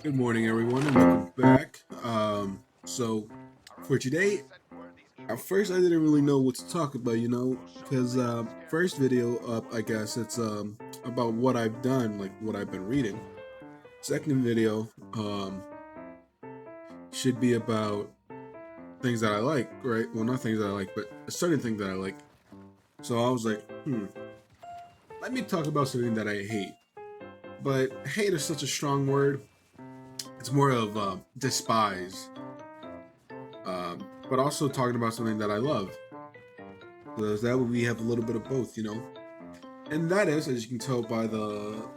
Good morning, everyone, and welcome back. So for today, at first I didn't really know what to talk about, because first video up, I guess it's about what I've done, like what I've been reading. Second video should be about things that I like, right? Well, not things that I like, but a certain thing that I like. So I was like, let me talk about something that I hate. But hate is such a strong word. It's more of despise. But also talking about something that I love. So that way we have a little bit of both. And that is, as you can tell by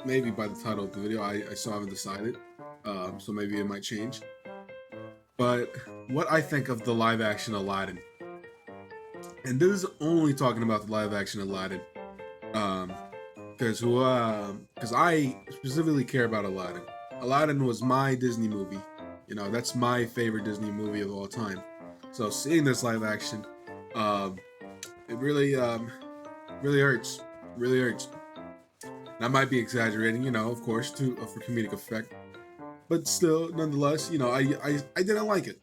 maybe by the title of the video, I still haven't decided. So maybe it might change. But what I think of the live action Aladdin. And this is only talking about the live action Aladdin. Because I specifically care about Aladdin. Aladdin was my Disney movie. That's my favorite Disney movie of all time. So seeing this live action, it really hurts. Really hurts. And I might be exaggerating, of course, for comedic effect. But still, nonetheless, I didn't like it.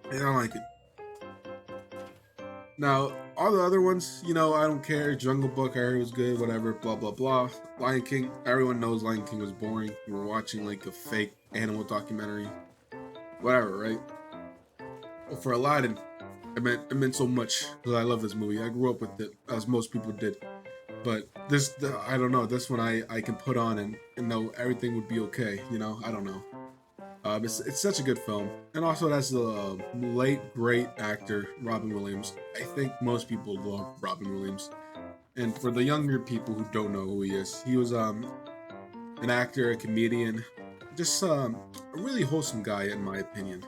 I didn't like it. Now, all the other ones, I don't care. Jungle Book, I heard it was good, whatever, blah, blah, blah. Lion King, everyone knows Lion King was boring. We were watching like a fake animal documentary. Whatever, right? Well, for Aladdin, it meant so much because I love this movie. I grew up with it, as most people did. But I don't know. This one I can put on and know everything would be okay. I don't know. It's such a good film, and also that's the late great actor Robin Williams. I think most people love Robin Williams, and for the younger people who don't know who he was an actor, a comedian, just a really wholesome guy in my opinion.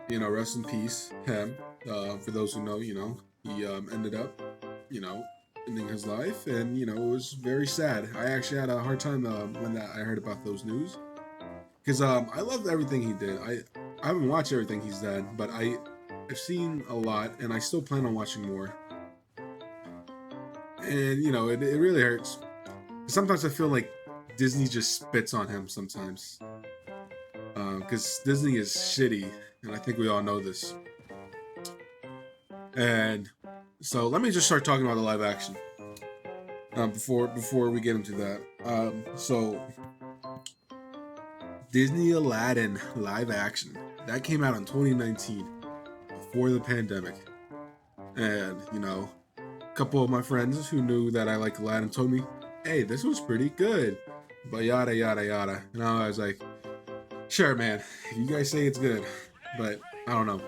Rest in peace, him. For those who know, he ended up, you know, ending his life, and it was very sad. I actually had a hard time when I heard about those news, because I loved everything he did. I haven't watched everything he's done, but I've seen a lot, and I still plan on watching more. And it really hurts. Sometimes I feel like Disney just spits on him sometimes, because Disney is shitty, and I think we all know this. And so let me just start talking about the live action before we get into that. So Disney Aladdin live action that came out in 2019 before the pandemic, and a couple of my friends who knew that I like Aladdin told me, "Hey, this was pretty good," but yada yada yada, and I was like, "Sure, man, you guys say it's good, but I don't know.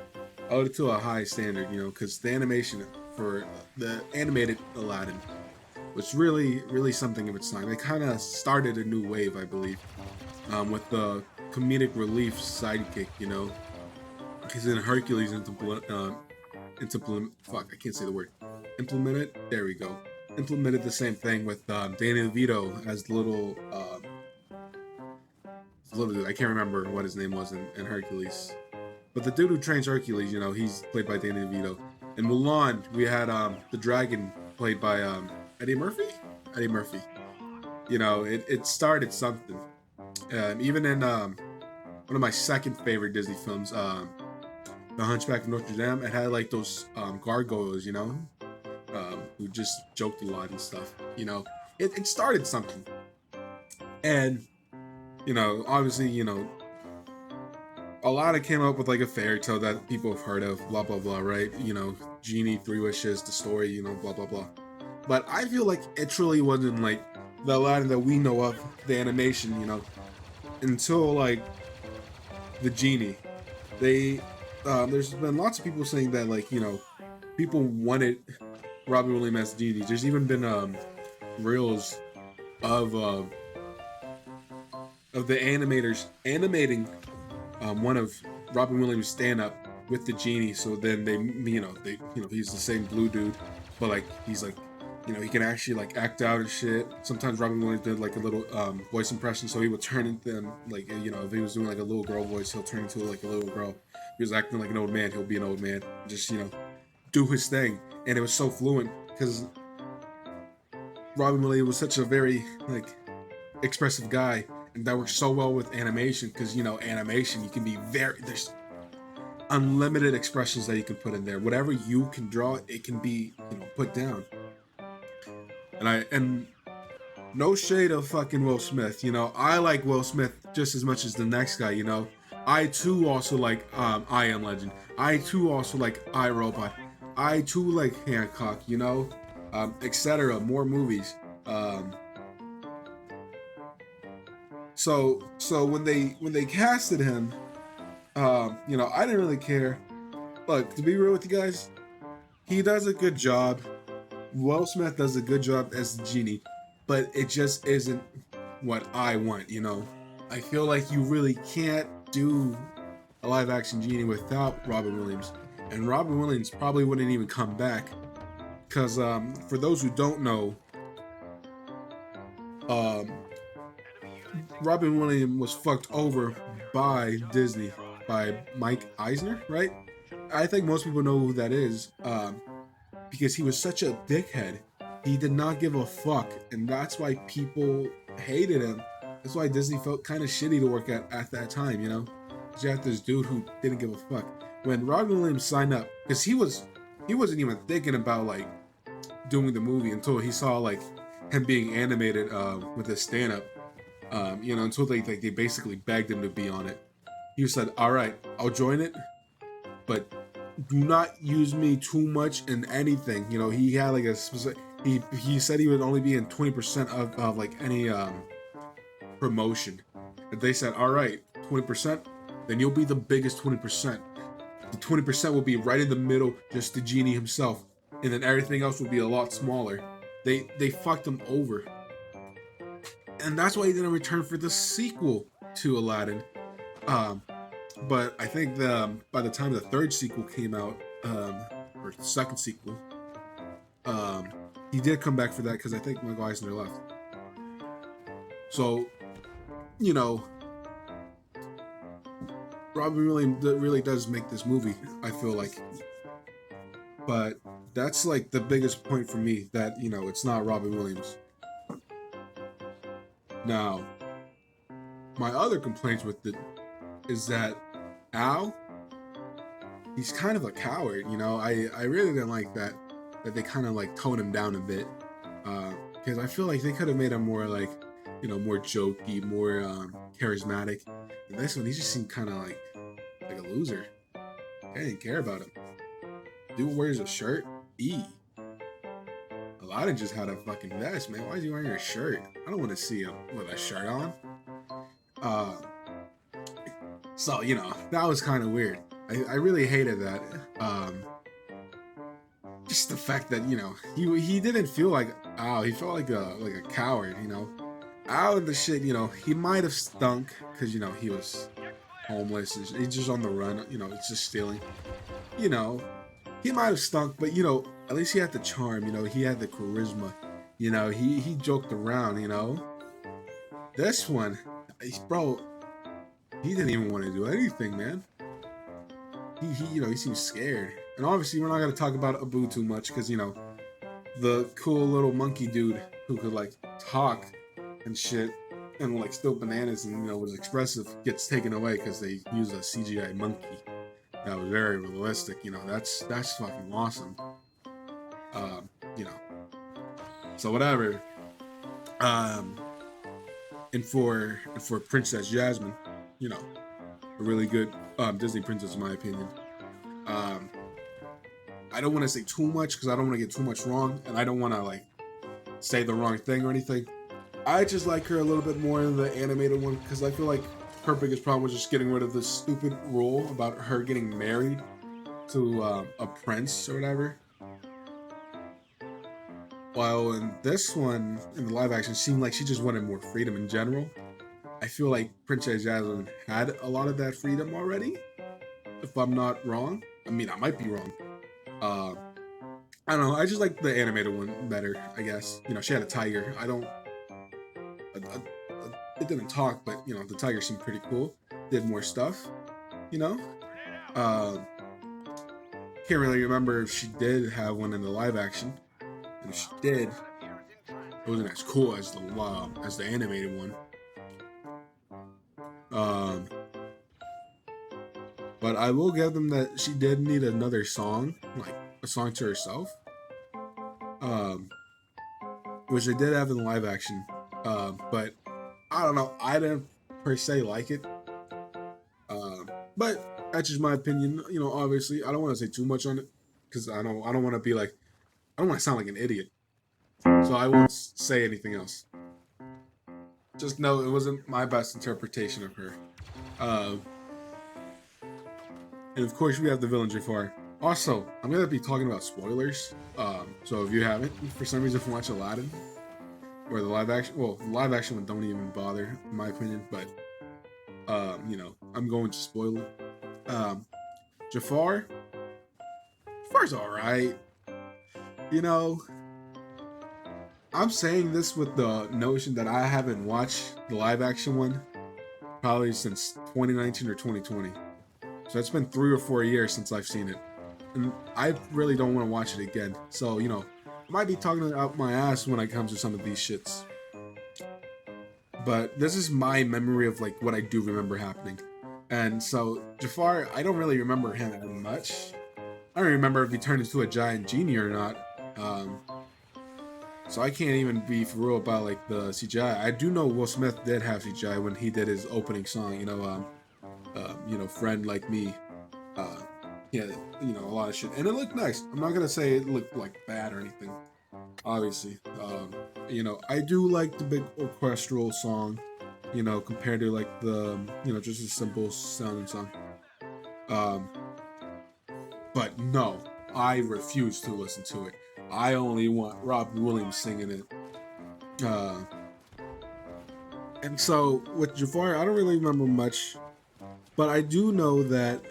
I hold it to a high standard, because the animation for the animated Aladdin was really, really something of its time. It kind of started a new wave, I believe, with the comedic relief sidekick, because in Hercules fuck, I can't say the word. Implemented? There we go. Implemented the same thing with Danny DeVito as the little dude. I can't remember what his name was in Hercules. But the dude who trains Hercules, he's played by Danny DeVito. In Mulan, we had the dragon played by Eddie Murphy? Eddie Murphy. It started something. Even in one of my second favorite Disney films, The Hunchback of Notre Dame, it had like those gargoyles, who just joked a lot and stuff. It started something. And, obviously, a lot of came up with like a fairy tale that people have heard of, blah blah blah, right? Genie, Three Wishes, the story, blah blah blah. But I feel like it truly wasn't like the Aladdin that we know of, the animation, until like the Genie. They there's been lots of people saying that like people wanted Robin Williams as Genie. There's even been reels of the animators animating one of Robin Williams' stand-up with the Genie. So then he's the same blue dude, but like he's like, he can actually like act out and shit. Sometimes Robin Williams did like a little voice impression, so he would turn into them like if he was doing like a little girl voice, he'll turn into like a little girl. If he was acting like an old man, he'll be an old man. Just do his thing, and it was so fluent because Robin Williams was such a very like expressive guy, And that works so well with animation because, you know, animation, you can be there's unlimited expressions that you can put in there. Whatever you can draw, it can be, you know, put down. And no shade of fucking Will Smith. You know, I like Will Smith just as much as the next guy. You know, I too also like I Am Legend. I too also like I, Robot. I too like Hancock. You know, etc. More movies. So when they casted him, you know, I didn't really care. Look, to be real with you guys, he does a good job. Will Smith does a good job as the genie, but it just isn't what I want, you know? I feel like you really can't do a live action genie without Robin Williams. And Robin Williams probably wouldn't even come back. Because for those who don't know, um, Robin Williams was fucked over by Disney, by Mike Eisner, right? I think most people know who that is. Because he was such a dickhead. He did not give a fuck, and that's why people hated him. That's why Disney felt kind of shitty to work at that time, you know? You had this dude who didn't give a fuck. When Robin Williams signed up, because he wasn't even thinking about like doing the movie until he saw like him being animated with his stand-up. You know, until they basically begged him to be on it. He said, "All right, I'll join it, but do not use me too much in anything." You know, he had like a specific. He said he would only be in 20% of like any promotion. And they said, "All right, 20%, then you'll be the biggest 20%. The 20% will be right in the middle, just the genie himself, and then everything else will be a lot smaller." They fucked him over, and that's why he didn't return for the sequel to Aladdin. But I think by the time the third sequel came out, or the second sequel, he did come back for that because I think Mike Eisner left. So, you know, Robin really does make this movie, I feel like. But that's like the biggest point for me, that, you know, it's not Robin Williams. Now, my other complaints with it is that Al, he's kind of a coward, you know. I really didn't like that they kind of like toned him down a bit, because I feel like they could have made him more like, you know, more jokey, more charismatic. And this one, he just seemed kind of like a loser. I didn't care about him. Dude wears a shirt. Aladdin just had a fucking vest, man. Why is he wearing a shirt? I don't want to see him with a shirt on. So, you know, that was kind of weird. I really hated that. Just the fact that, you know, he didn't feel like Al. He felt like a coward, you know. Al and the shit, you know, he might have stunk because, you know, he was homeless. He's just on the run, you know, it's just stealing. You know, he might have stunk, but, you know, at least he had the charm, you know, he had the charisma. You know, he joked around, you know. This one, bro, he didn't even want to do anything, man. He you know, he seems scared. And obviously, we're not going to talk about Abu too much because, you know, the cool little monkey dude who could, like, talk and shit and, like, steal bananas and, you know, was expressive gets taken away because they use a CGI monkey that was very realistic. You know, that's fucking awesome. You know, so whatever. And for Princess Jasmine, you know, a really good Disney princess in my opinion. I don't want to say too much because I don't want to get too much wrong, and I don't want to like say the wrong thing or anything. I just like her a little bit more in the animated one because I feel like her biggest problem was just getting rid of this stupid rule about her getting married to a prince or whatever. While in this one, in the live action, it seemed like she just wanted more freedom in general. I feel like Princess Jasmine had a lot of that freedom already, if I'm not wrong. I mean, I might be wrong. I don't know. I just like the animated one better, I guess. You know, she had a tiger. It didn't talk, but, you know, the tiger seemed pretty cool. Did more stuff, you know? Can't really remember if she did have one in the live action. And if she did, it wasn't as cool as the animated one. Um, but I will give them that she did need another song, like a song to herself. Um, which they did have in live action. But I don't know. I didn't per se like it. But that's just my opinion. You know, obviously, I don't want to say too much on it because I don't want to be like, I don't want to sound like an idiot. So I won't say anything else. Just know it wasn't my best interpretation of her. Uh, and of course, we have the villain Jafar. Also, I'm gonna be talking about spoilers. So if you haven't, for some reason, watch Aladdin or the live action, well, the live action one don't even bother, in my opinion. But you know, I'm going to spoil it. Jafar. Jafar's all right. You know, I'm saying this with the notion that I haven't watched the live action one probably since 2019 or 2020. So it's been 3 or 4 years since I've seen it. And I really don't want to watch it again. So, you know, I might be talking out my ass when it comes to some of these shits. But this is my memory of like what I do remember happening. And so Jafar, I don't really remember him that much. I don't remember if he turned into a giant genie or not. So I can't even be for real about like the CGI. I do know Will Smith did have CGI when he did his opening song. You know, friend like me. Yeah, you know, a lot of shit, and it looked nice. I'm not gonna say it looked like bad or anything. Obviously, you know, I do like the big orchestral song. You know, compared to like the you know just a simple sounding song. Um, but no, I refuse to listen to it. I only want Robbie Williams singing it. And so with Jafar, I don't really remember much, but I do know that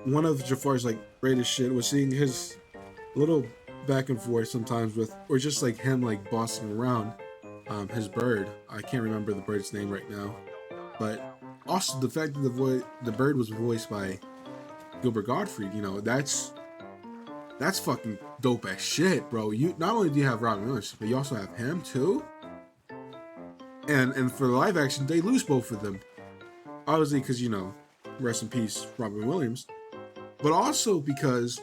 one of Jafar's like greatest shit was seeing his little back and forth sometimes with, or just like him like bossing around his bird. I can't remember the bird's name right now, but also the fact that the bird was voiced by Gilbert Gottfried. You know, that's fucking dope as shit, bro. You not only do you have Robin Williams, but you also have him too. And for the live action, they lose both of them, obviously because you know, rest in peace, Robin Williams. But also because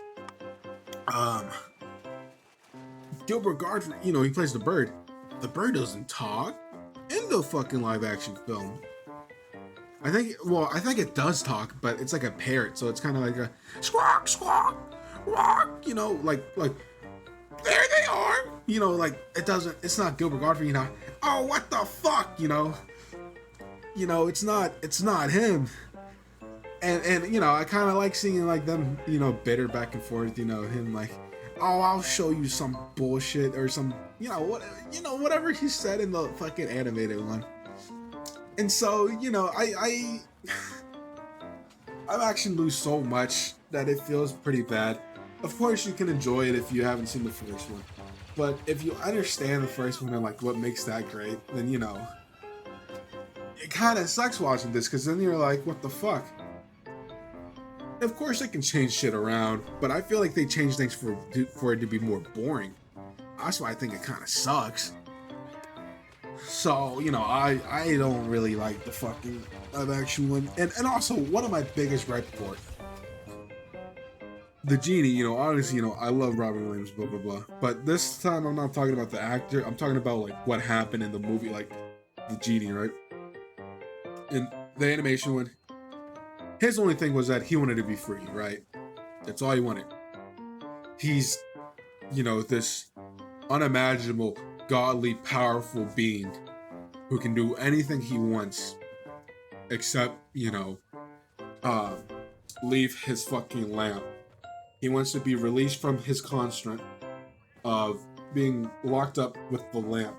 Gilbert Gottfried, you know, he plays the bird. The bird doesn't talk in the fucking live action film. I think it does talk, but it's like a parrot, so it's kind of like a squawk, squawk, squawk. You know, like there they are. You know, like it's not Gilbert Gottfried. You know, oh what the fuck, you know, it's not him. And you know, I kind of like seeing like them, you know, bitter back and forth. You know, him like, oh, I'll show you some bullshit or some, whatever he said in the fucking animated one. And so, you know, I've actually lose so much that it feels pretty bad. Of course, you can enjoy it if you haven't seen the first one, but if you understand the first one and like what makes that great, then you know, it kind of sucks watching this because then you're like, what the fuck? Of course, they can change shit around, but I feel like they change things for it to be more boring. That's why I think it kind of sucks. So, you know, I don't really like the fucking live action one. And also, one of my biggest gripes for it, the genie, you know, honestly, you know, I love Robin Williams, blah, blah, blah. But this time, I'm not talking about the actor. I'm talking about, like, what happened in the movie, like, the genie, right? In the animation one, his only thing was that he wanted to be free, right? That's all he wanted. He's, you know, this unimaginable, godly, powerful being who can do anything he wants except, you know, leave his fucking lamp. He wants to be released from his construct of being locked up with the lamp.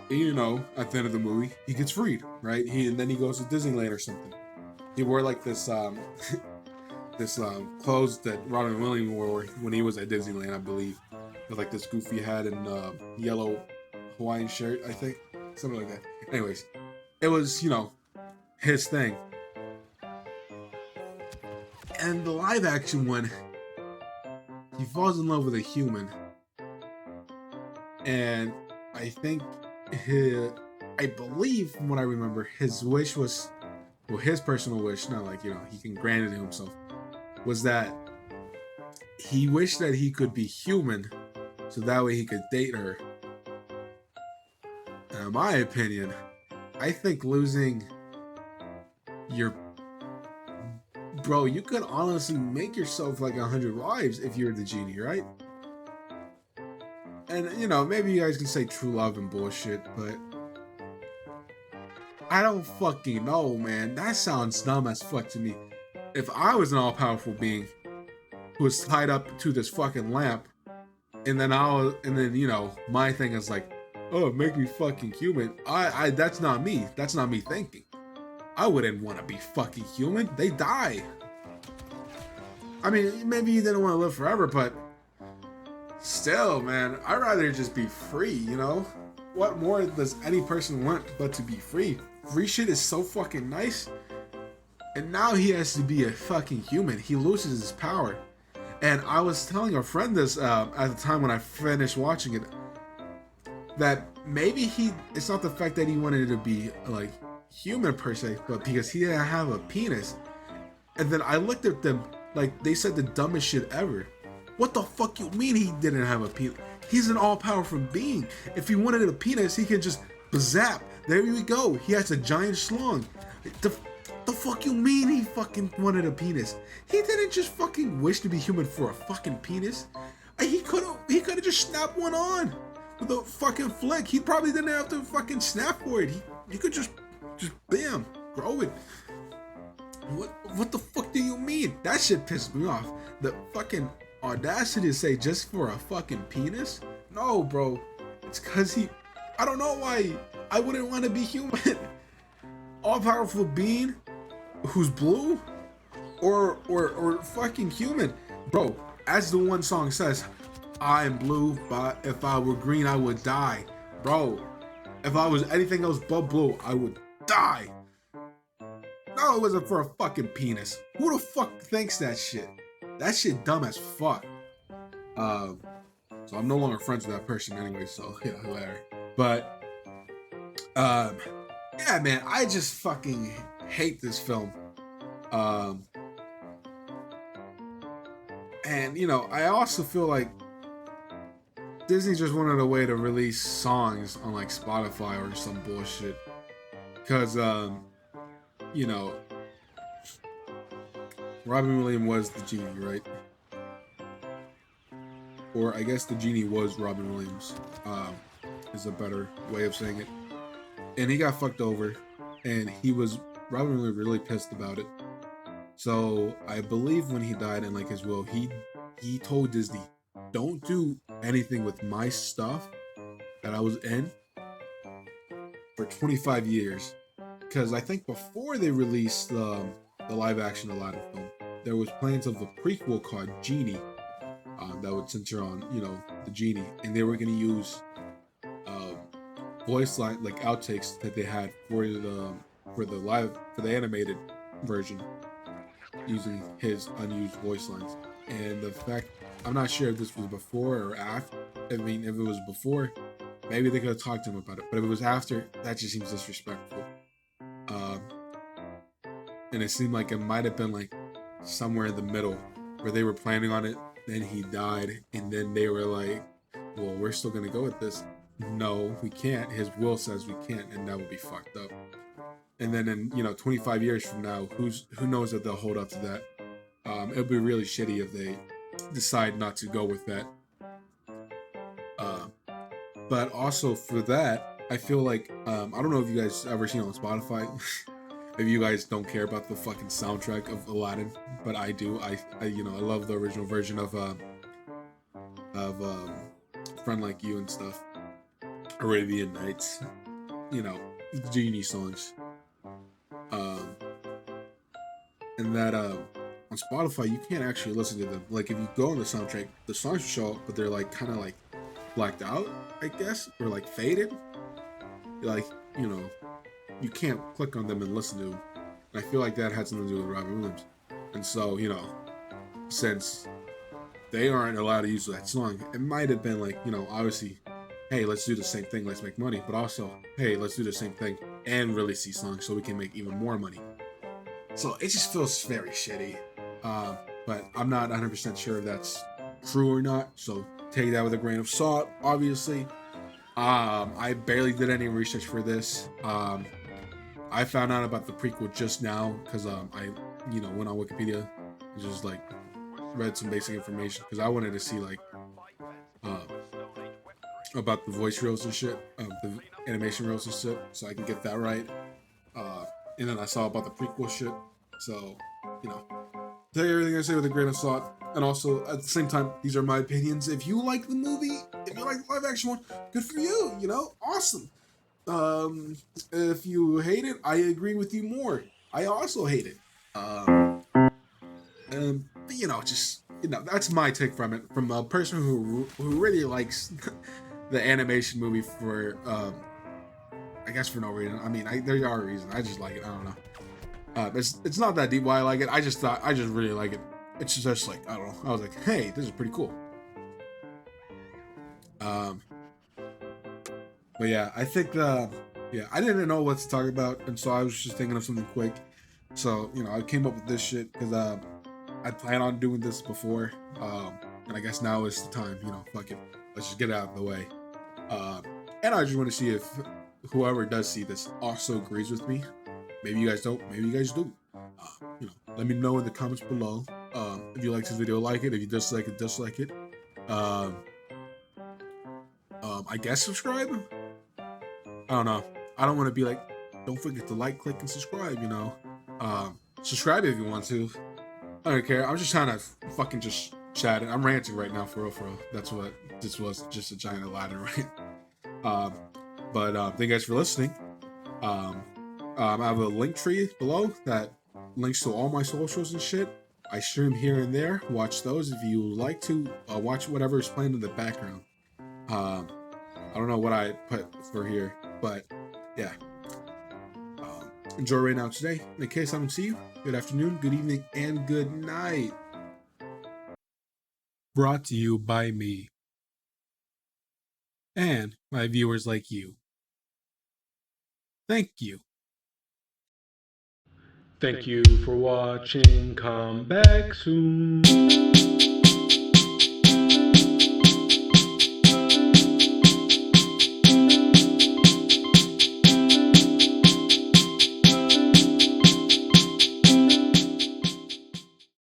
And, you know, at the end of the movie, he gets freed, right? And then he goes to Disneyland or something. He wore like this clothes that Robin Williams wore when he was at Disneyland, I believe, with like this goofy hat and yellow Hawaiian shirt, I think, something like that. Anyways, it was, you know, his thing. And the live action one, he falls in love with a human, and I think I believe, from what I remember, his wish was, well, his personal wish, not like, he can grant it to himself, was that he wished that he could be human so that way he could date her. And in my opinion, I think losing your bro, you could honestly make yourself like 100 wives if you're the genie, right? And maybe you guys can say true love and bullshit, but I don't fucking know, man. That sounds dumb as fuck to me. If I was an all-powerful being who was tied up to this fucking lamp, and then my thing is like, oh, make me fucking human. I that's not me. That's not me thinking. I wouldn't want to be fucking human. They die. I mean, maybe you didn't want to live forever, but still, man, I'd rather just be free, What more does any person want but to be free? Free shit is so fucking nice. And now he has to be a fucking human. He loses his power. And I was telling a friend this at the time when I finished watching it, that maybe it's not the fact that he wanted to be like human per se, but because he didn't have a penis. And then I looked at them like they said the dumbest shit ever. What the fuck you mean he didn't have a penis? He's an all-powerful being. If he wanted a penis, he can just zap. There we go. He has a giant schlong. The fuck you mean he fucking wanted a penis? He didn't just fucking wish to be human for a fucking penis. He could have just snapped one on with a fucking flick. He probably didn't have to fucking snap for it. He could just bam, grow it. What the fuck do you mean? That shit pissed me off. The fucking audacity to say just for a fucking penis? No, bro. It's cause I don't know why I wouldn't want to be human. All-powerful being who's blue or fucking human. Bro, as the one song says, I am blue, but if I were green, I would die. Bro, if I was anything else but blue, I would die. No, it wasn't for a fucking penis. Who the fuck thinks that shit? That shit dumb as fuck. So I'm no longer friends with that person anyway, so yeah, hilarious. But yeah, man, I just fucking hate this film. And I also feel like Disney just wanted a way to release songs on like Spotify or some bullshit. Cause Robin Williams was the genie, right? Or I guess the genie was Robin Williams, is a better way of saying it. And he got fucked over, and Robin Williams really pissed about it. So I believe when he died in like his will, he told Disney, don't do anything with my stuff that I was in for 25 years. Because I think before they released the live action Aladdin film, there was plans of a prequel called Genie that would center on, the genie. And they were going to use voice line, like outtakes that they had for the animated version using his unused voice lines. And the fact, I'm not sure if this was before or after. I mean, if it was before, maybe they could have talked to him about it. But if it was after, that just seems disrespectful. And it seemed like it might have been like somewhere in the middle where they were planning on it, then he died, and then they were like, well, we're still gonna go with this. No, we can't. His will says we can't, and that would be fucked up. And then in 25 years from now, who knows if they'll hold up to that. It'll be really shitty if they decide not to go with that. But also for that, I feel like I don't know if you guys ever seen on Spotify. If you guys don't care about the fucking soundtrack of Aladdin, but I do. I love the original version of Friend Like You and stuff. Arabian Nights, genie songs. And that on Spotify you can't actually listen to them. Like if you go on the soundtrack, the songs show up, but they're like kind of like blacked out, I guess, or like faded. Like you can't click on them and listen to them. And I feel like that had something to do with Robin Williams. And so since they aren't allowed to use that song, it might have been like obviously hey, let's do the same thing, let's make money, but also, hey, let's do the same thing and release these songs so we can make even more money. So it just feels very shitty. But I'm not 100% sure if that's true or not. So take that with a grain of salt, obviously. I barely did any research for this. I found out about the prequel just now because I, went on Wikipedia and just like read some basic information because I wanted to see like uh, about the voice reels and shit, the animation reels and shit, so I can get that right. Uh, and then I saw about the prequel shit, so you know, take everything I say with a grain of salt. And also, at the same time, these are my opinions. If you like the movie, if you like the live action one, good for you. Awesome. If you hate it, I agree with you more. I also hate it. Just that's my take from it, from a person who really likes the animation movie for I guess for no reason. I mean, there are reasons. I just like it. I don't know. It's not that deep why I like it. I just really like it. It's just like I don't know. I was like, hey, this is pretty cool. Um, but yeah, I think I didn't know what to talk about, and so I was just thinking of something quick. So I came up with this shit because I plan on doing this before, and I guess now is the time. Fuck it, let's just get it out of the way. Um, and I just want to see if whoever does see this also agrees with me. Maybe you guys don't. Maybe you guys do. Let me know in the comments below. If you like this video, like it. If you dislike it, dislike it. Um, I guess subscribe. I don't know. I don't want to be like, don't forget to like, click, and subscribe. Subscribe if you want to. I don't care. I'm just trying to fucking just chat. I'm ranting right now, for real, for real. That's what this was, just a giant Aladdin rant. Thank you guys for listening. I have a link tree below that links to all my socials and shit. I stream here and there. Watch those if you like to. Watch whatever is playing in the background. Um, I don't know what I put for here, but yeah. Enjoy right now today. In case I don't see you, good afternoon, good evening, and good night. Brought to you by me and my viewers like you. Thank you. Thank you for watching. Come back soon.